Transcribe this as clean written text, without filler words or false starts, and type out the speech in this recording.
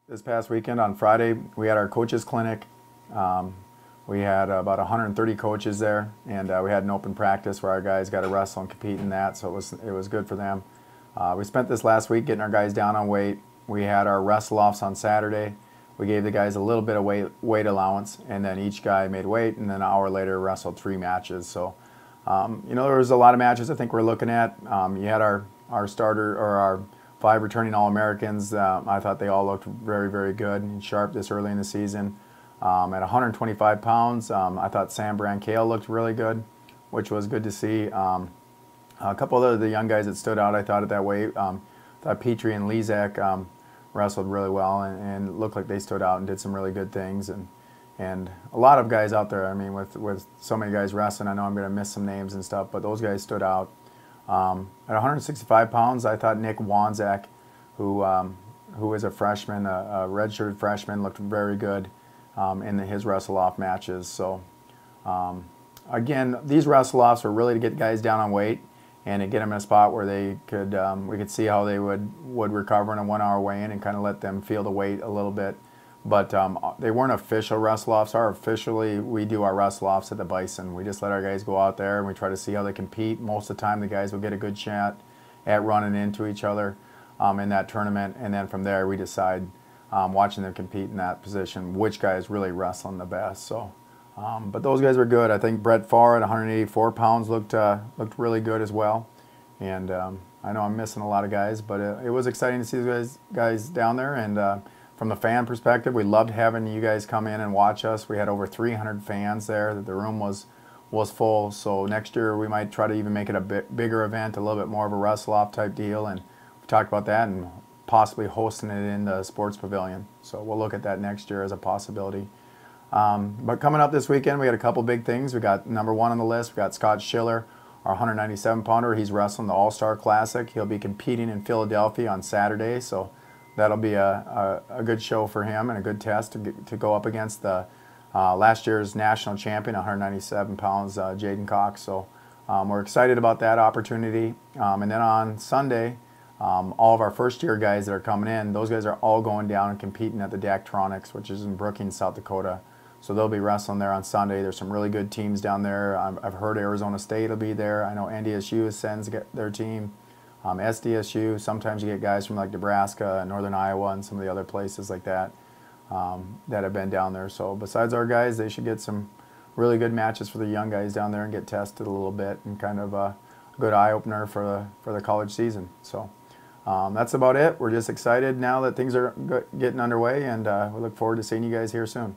This past weekend on Friday, we had our coaches clinic. We had about 130 coaches there, and we had an open practice where our guys got to wrestle and compete in that, so it was good for them. We spent this last week getting our guys down on weight. We had our wrestle-offs on Saturday. We gave the guys a little bit of weight allowance, and then each guy made weight, and then an hour later wrestled 3 matches. So, you know, there was a lot of matches I think we're looking at. You had our starter, or our 5 returning All-Americans. I thought they all looked very, very good and sharp this early in the season. At 125 pounds, I thought Sam Brancale looked really good, which was good to see. A couple of the young guys that stood out, I thought, at that weight. I thought Petrie and Lezak wrestled really well and looked like they stood out and did some really good things. And a lot of guys out there, I mean, with so many guys wrestling, I know I'm going to miss some names and stuff, but those guys stood out. At 165 pounds, I thought Nick Wanzak, who is a freshman, a redshirt freshman, looked very good in his wrestle-off matches. So again, these wrestle-offs were really to get guys down on weight and to get them in a spot where they could, we could see how they would recover in a 1-hour weigh-in and kind of let them feel the weight a little bit. But they weren't official wrestle-offs. We do our wrestle-offs at the Bison. We just let our guys go out there and we try to see how they compete. Most of the time the guys will get a good shot at running into each other in that tournament, and then from there we decide, watching them compete in that position, which guy is really wrestling the best. So, but those guys were good. I think Brett Farr at 184 pounds looked really good as well. And I know I'm missing a lot of guys, but it was exciting to see those guys down there. And from a fan perspective, we loved having you guys come in and watch us. We had over 300 fans there. The room was full. So next year we might try to even make it a bit bigger event, a little bit more of a wrestle-off type deal. And we talked about that and possibly hosting it in the sports pavilion. So we'll look at that next year as a possibility. But coming up this weekend, we got a couple big things. We got number 1 on the list. We got Scott Schiller, our 197-pounder. He's wrestling the All-Star Classic. He'll be competing in Philadelphia on Saturday. So that'll be a good show for him and a good test to go up against the last year's national champion, 197 pounds, Jaden Cox. So we're excited about that opportunity. And then on Sunday, all of our first-year guys that are coming in, those guys are all going down and competing at the Daktronics, which is in Brookings, South Dakota. So they'll be wrestling there on Sunday. There's some really good teams down there. I've heard Arizona State will be there. I know NDSU sends their team. SDSU, sometimes you get guys from like Nebraska and Northern Iowa and some of the other places like that that have been down there. So besides our guys, they should get some really good matches for the young guys down there and get tested a little bit, and kind of a good eye-opener for the college season. So that's about it. We're just excited now that things are getting underway, and we look forward to seeing you guys here soon.